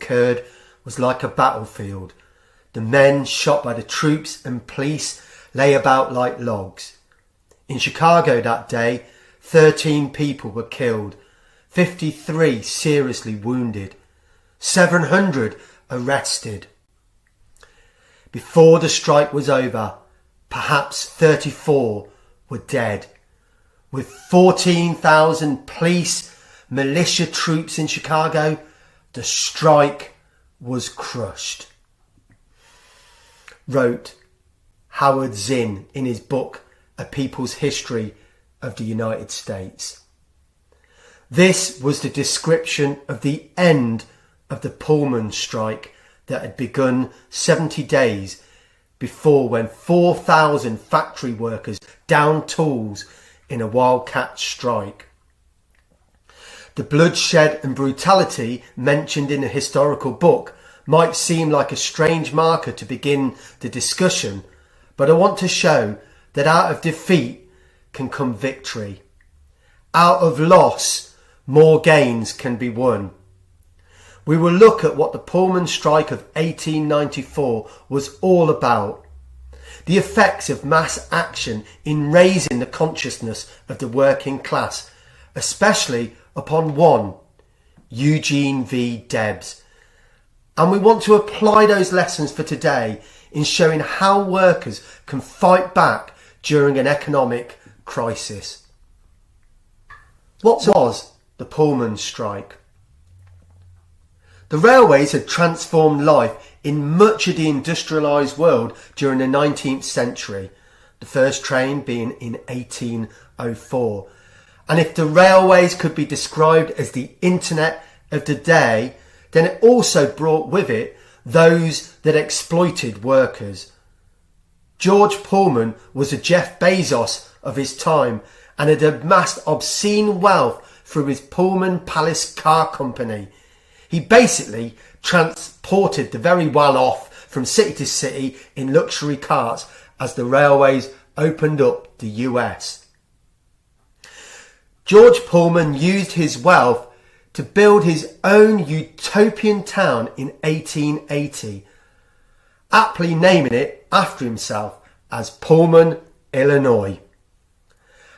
occurred was like a battlefield. The men shot by the troops and police lay about like logs. In Chicago that day, 13 people were killed, 53 seriously wounded, 700 arrested. Before the strike was over, perhaps 34 were dead. With 14,000 police, militia troops in Chicago, the strike was crushed. Wrote Howard Zinn in his book, A People's History of the United States. This was the description of the end of the Pullman strike that had begun 70 days before, when 4,000 factory workers downed tools in a wildcat strike. The bloodshed and brutality mentioned in a historical book might seem like a strange marker to begin the discussion, but I want to show that out of defeat can come victory. Out of loss, more gains can be won. We will look at what the Pullman strike of 1894 was all about. The effects of mass action in raising the consciousness of the working class, especially upon one, Eugene v. Debs. And we want to apply those lessons for today in showing how workers can fight back during an economic crisis. What was the Pullman strike? The railways had transformed life in much of the industrialised world during the 19th century, the first train being in 1804. And if the railways could be described as the internet of the day, then it also brought with it those that exploited workers. George Pullman was a Jeff Bezos of his time and had amassed obscene wealth through his Pullman Palace Car Company. He basically transported the very well-off from city to city in luxury carts as the railways opened up the US. George Pullman used his wealth to build his own utopian town in 1880, aptly naming it after himself as Pullman, Illinois.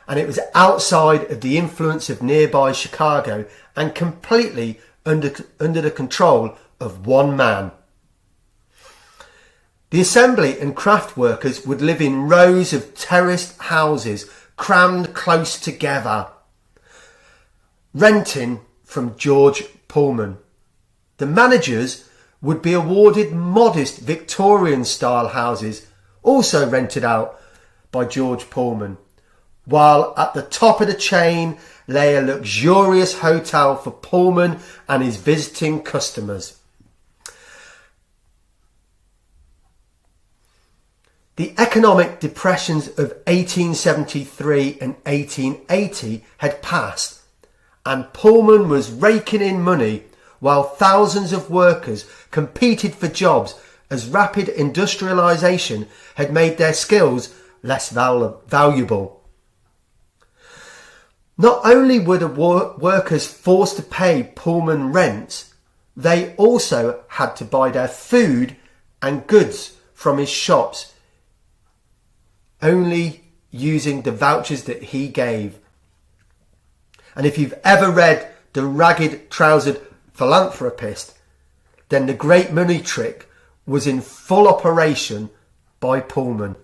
And it was outside of the influence of nearby Chicago and completely under the control of one man. The assembly and craft workers would live in rows of terraced houses crammed close together, renting from George Pullman. The managers would be awarded modest Victorian-style houses, also rented out by George Pullman, while at the top of the chain lay a luxurious hotel for Pullman and his visiting customers. The economic depressions of 1873 and 1880 had passed, and Pullman was raking in money while thousands of workers competed for jobs as rapid industrialisation had made their skills less valuable. Not only were the workers forced to pay Pullman rent, they also had to buy their food and goods from his shops, only using the vouchers that he gave. And if you've ever read The Ragged-Trousered Philanthropist, then the great money trick was in full operation by Pullman.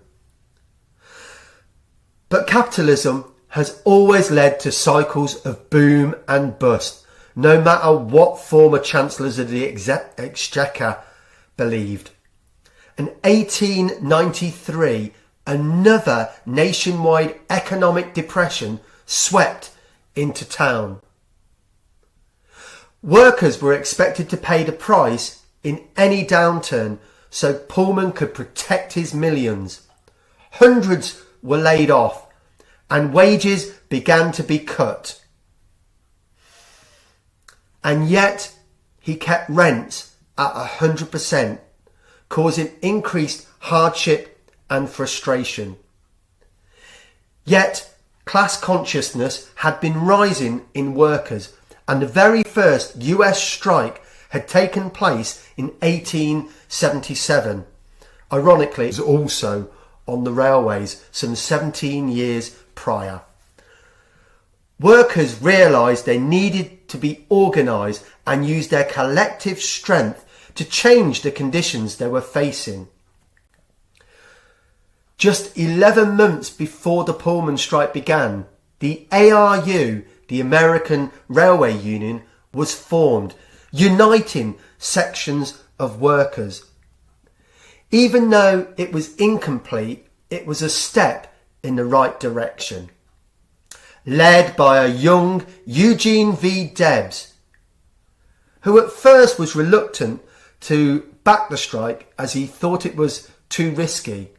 But capitalism has always led to cycles of boom and bust, no matter what former chancellors of the Exchequer believed. In 1893, another nationwide economic depression swept into town. Workers were expected to pay the price in any downturn so Pullman could protect his millions. Hundreds were laid off and wages began to be cut. And yet he kept rents at 100%, causing increased hardship and frustration. Yet class consciousness had been rising in workers, and the very first US strike had taken place in 1877. Ironically, it was also on the railways some 17 years prior. Workers realised they needed to be organised and use their collective strength to change the conditions they were facing. Just 11 months before the Pullman strike began, the ARU, the American Railway Union, was formed, uniting sections of workers. Even though it was incomplete, it was a step in the right direction. Led by a young Eugene v. Debs, who at first was reluctant to back the strike as he thought it was too risky.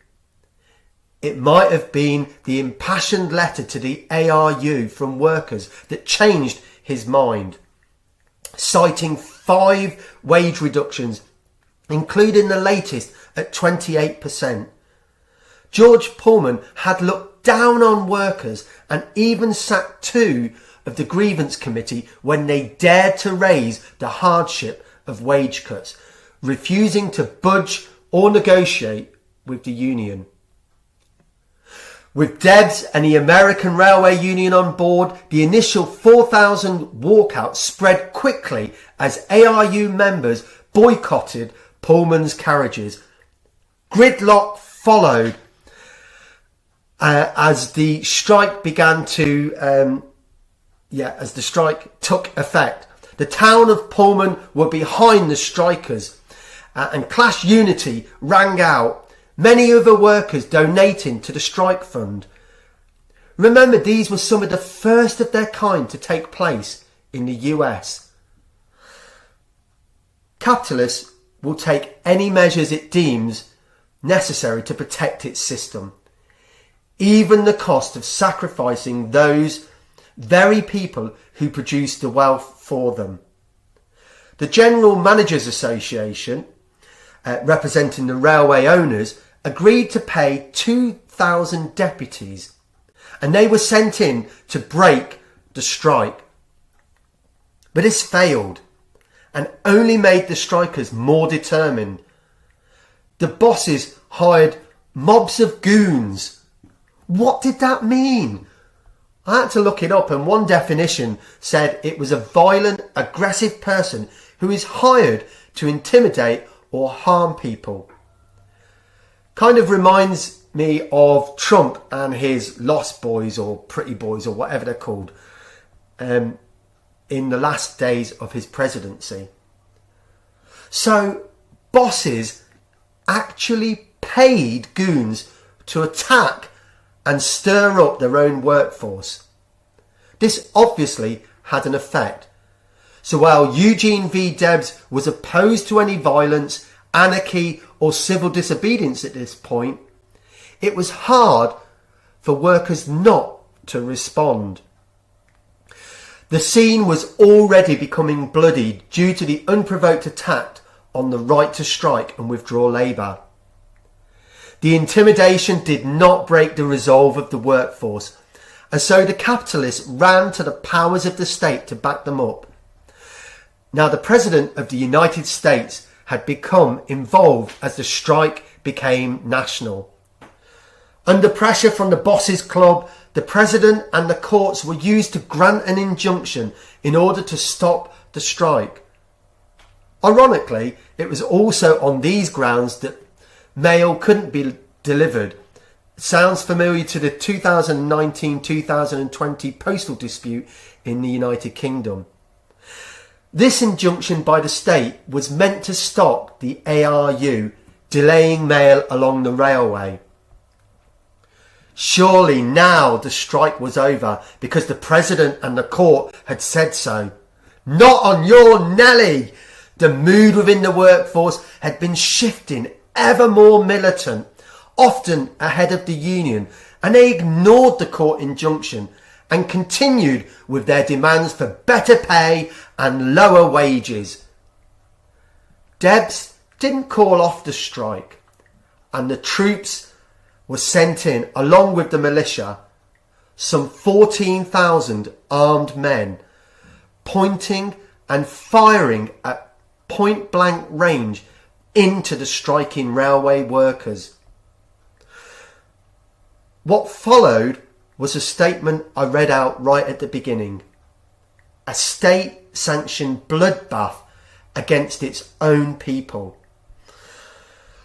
It might have been the impassioned letter to the ARU from workers that changed his mind, citing 5 wage reductions, including the latest at 28%. George Pullman had looked down on workers and even sacked 2 of the grievance committee when they dared to raise the hardship of wage cuts, refusing to budge or negotiate with the union. With Debs and the American Railway Union on board, the initial 4,000 walkout spread quickly as ARU members boycotted Pullman's carriages. Gridlock followed as the strike took effect. The town of Pullman were behind the strikers, and class unity rang out. Many other workers donating to the strike fund. Remember, these were some of the first of their kind to take place in the US. Capitalists will take any measures it deems necessary to protect its system, even the cost of sacrificing those very people who produce the wealth for them. The General Managers Association, representing the railway owners, agreed to pay 2,000 deputies, and they were sent in to break the strike. But this failed and only made the strikers more determined. The bosses hired mobs of goons. What did that mean? I had to look it up, and one definition said it was a violent, aggressive person who is hired to intimidate or harm people. Kind of reminds me of Trump and his Lost Boys or Pretty Boys or whatever they're called in the last days of his presidency. So bosses actually paid goons to attack and stir up their own workforce. This obviously had an effect. So while Eugene v. Debs was opposed to any violence, anarchy or civil disobedience at this point, it was hard for workers not to respond. The scene was already becoming bloody due to the unprovoked attack on the right to strike and withdraw labour. The intimidation did not break the resolve of the workforce, and so the capitalists ran to the powers of the state to back them up. Now, the President of the United States had become involved as the strike became national. Under pressure from the Bosses Club, the President and the courts were used to grant an injunction in order to stop the strike. Ironically, it was also on these grounds that mail couldn't be delivered. Sounds familiar to the 2019-2020 postal dispute in the United Kingdom. This injunction by the state was meant to stop the ARU delaying mail along the railway. Surely now the strike was over because the President and the court had said so. Not on your Nelly! The mood within the workforce had been shifting ever more militant, often ahead of the union, and they ignored the court injunction and continued with their demands for better pay and lower wages. Debs didn't call off the strike, and the troops were sent in along with the militia, some 14,000 armed men, pointing and firing at point blank range into the striking railway workers. What followed was a statement I read out right at the beginning. A state-sanctioned bloodbath against its own people.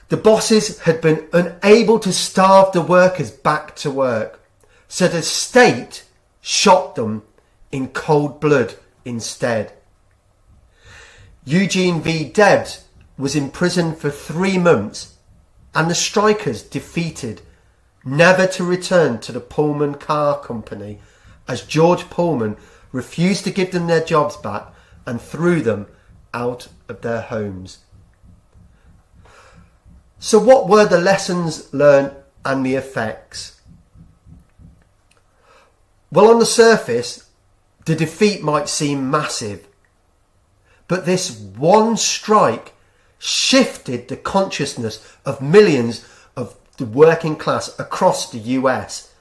The bosses had been unable to starve the workers back to work, so the state shot them in cold blood instead. Eugene v. Debs was imprisoned for 3 months and the strikers defeated, never to return to the Pullman car company, as George Pullman refused to give them their jobs back and threw them out of their homes. So what were the lessons learned and the effects? Well, on the surface, the defeat might seem massive, but this one strike shifted the consciousness of millions of the working class across the US.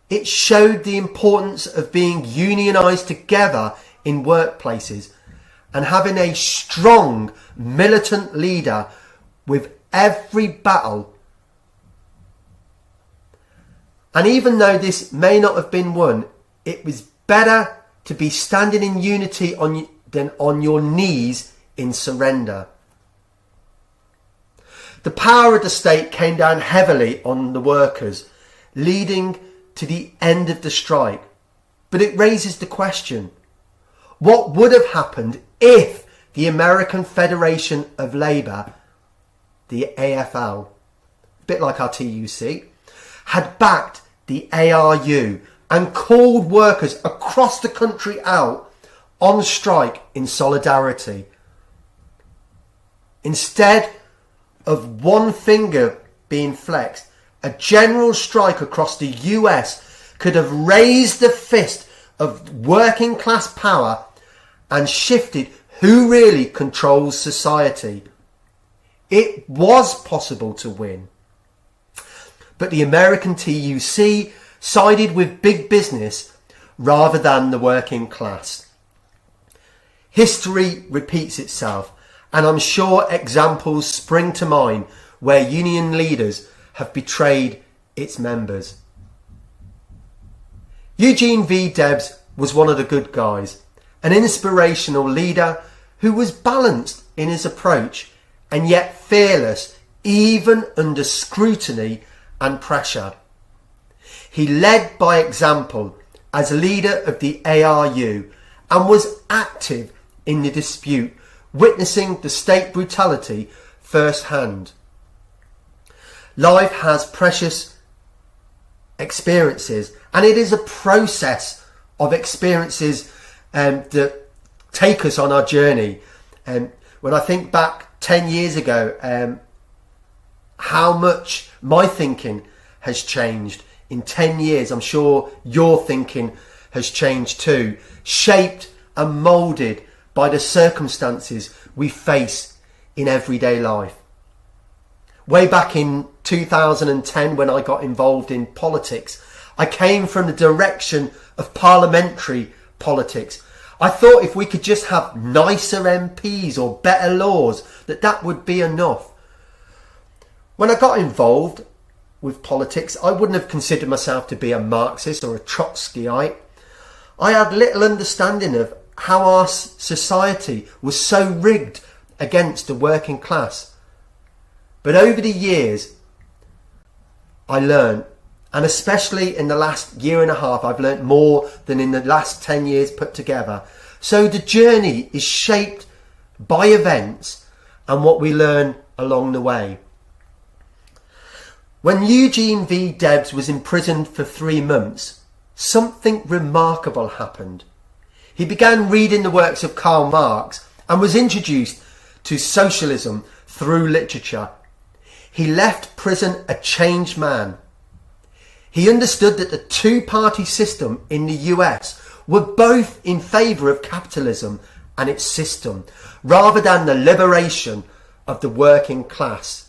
It showed the importance of being unionised together in workplaces and having a strong militant leader with every battle. And even though this may not have been won, it was better to be standing in unity than on your knees in surrender. The power of the state came down heavily on the workers, leading to the end of the strike. But it raises the question, what would have happened if the American Federation of Labour, the AFL, a bit like our TUC, had backed the ARU and called workers across the country out on strike in solidarity? Instead of one finger being flexed, a general strike across the US could have raised the fist of working class power and shifted who really controls society. It was possible to win. But the American TUC sided with big business rather than the working class. History repeats itself, and I'm sure examples spring to mind where union leaders have betrayed its members. Eugene v. Debs was one of the good guys, an inspirational leader who was balanced in his approach and yet fearless even under scrutiny and pressure. He led by example as leader of the ARU and was active in the dispute, witnessing the state brutality firsthand. Life has precious experiences, and it is a process of experiences that take us on our journey. When I think back 10 years ago, how much my thinking has changed in 10 years. I'm sure your thinking has changed too, shaped and moulded by the circumstances we face in everyday life. Way back in 2010, when I got involved in politics, I came from the direction of parliamentary politics. I thought if we could just have nicer MPs or better laws, that would be enough. When I got involved with politics, I wouldn't have considered myself to be a Marxist or a Trotskyite. I had little understanding of how our society was so rigged against the working class. But over the years, I learned, and especially in the last year and a half, I've learned more than in the last 10 years put together. So the journey is shaped by events and what we learn along the way. When Eugene v. Debs was imprisoned for 3 months, something remarkable happened. He began reading the works of Karl Marx and was introduced to socialism through literature. He left prison a changed man. He understood that the two-party system in the US were both in favour of capitalism and its system, rather than the liberation of the working class.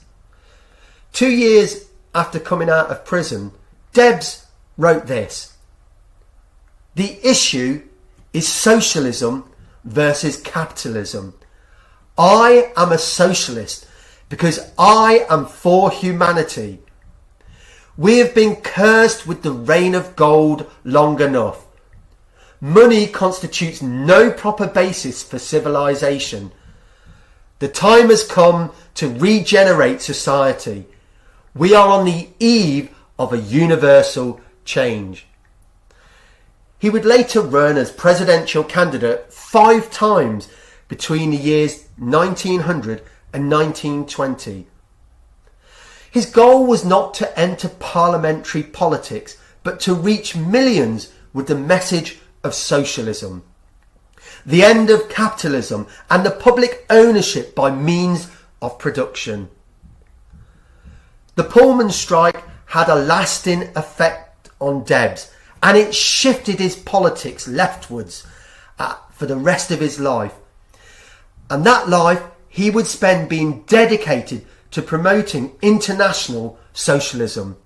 2 years after coming out of prison, Debs wrote this: "The issue is socialism versus capitalism. I am a socialist because I am for humanity. We have been cursed with the reign of gold long enough. Money constitutes no proper basis for civilization. The time has come to regenerate society. We are on the eve of a universal change. He would later run as presidential candidate 5 times between the years 1900 and 1920. His goal was not to enter parliamentary politics, but to reach millions with the message of socialism, the end of capitalism and the public ownership by means of production. The Pullman strike had a lasting effect on Debs, and it shifted his politics leftwards for the rest of his life. And that life he would spend being dedicated to promoting international socialism.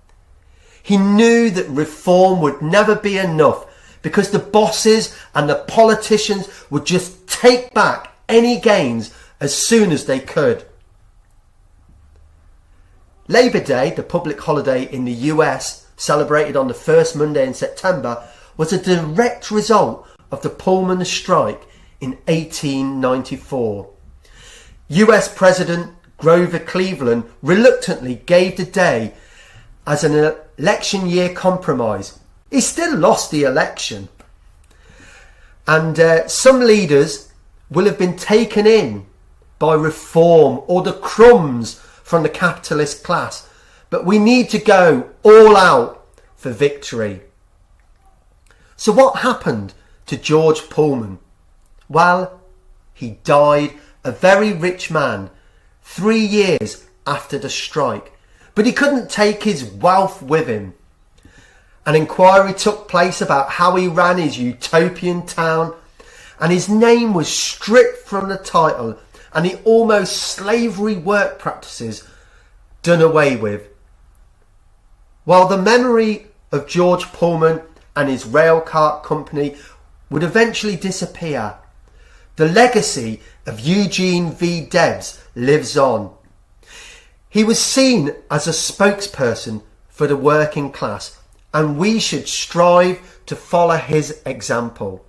He knew that reform would never be enough because the bosses and the politicians would just take back any gains as soon as they could. Labor Day, the public holiday in the US, celebrated on the first Monday in September, was a direct result of the Pullman strike in 1894. US President Grover Cleveland reluctantly gave the day as an election year compromise. He still lost the election. And some leaders will have been taken in by reform or the crumbs from the capitalist class. But we need to go all out for victory. So what happened to George Pullman? Well, he died a very rich man 3 years after the strike. But he couldn't take his wealth with him. An inquiry took place about how he ran his utopian town, and his name was stripped from the title and the almost slavery work practices done away with. While the memory of George Pullman and his railcart company would eventually disappear, the legacy of Eugene v. Debs lives on. He was seen as a spokesperson for the working class, and we should strive to follow his example.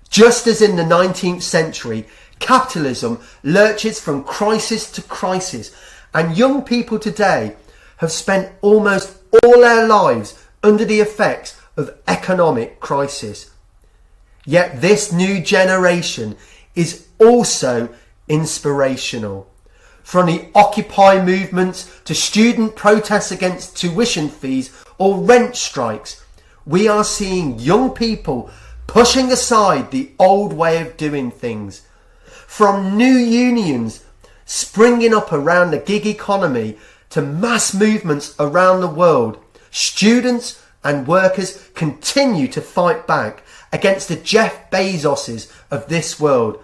Just as in the 19th century, capitalism lurches from crisis to crisis, and young people today have spent almost all their lives under the effects of economic crisis. Yet this new generation is also inspirational. From the Occupy movements to student protests against tuition fees or rent strikes, we are seeing young people pushing aside the old way of doing things. From new unions springing up around the gig economy to mass movements around the world, students and workers continue to fight back against the Jeff Bezoses of this world.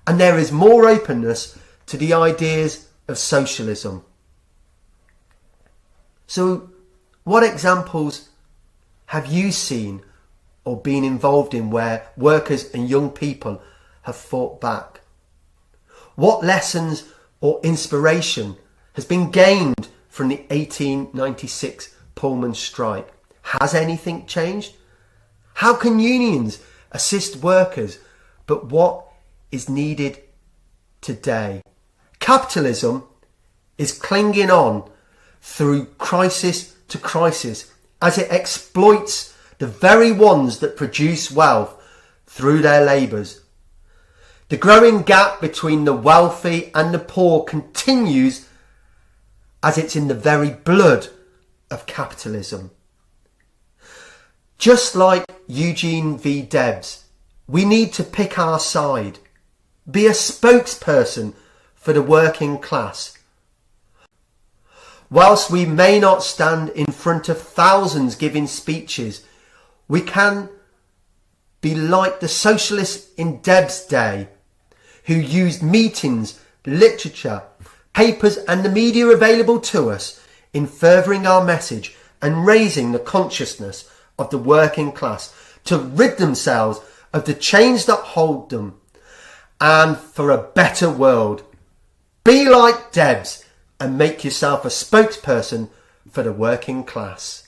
And there is more openness to the ideas of socialism. So, what examples have you seen or been involved in where workers and young people have fought back? What lessons or inspiration has been gained from the 1896 Pullman strike? Has anything changed? How can unions assist workers? But what is needed today? Capitalism is clinging on through crisis to crisis as it exploits the very ones that produce wealth through their labours. The growing gap between the wealthy and the poor continues as it's in the very blood of capitalism. Just like Eugene v. Debs, we need to pick our side, be a spokesperson for the working class. Whilst we may not stand in front of thousands giving speeches, we can be like the socialists in Debs' day, who used meetings, literature, papers and the media available to us in furthering our message and raising the consciousness of the working class to rid themselves of the chains that hold them and for a better world. Be like Debs and make yourself a spokesperson for the working class.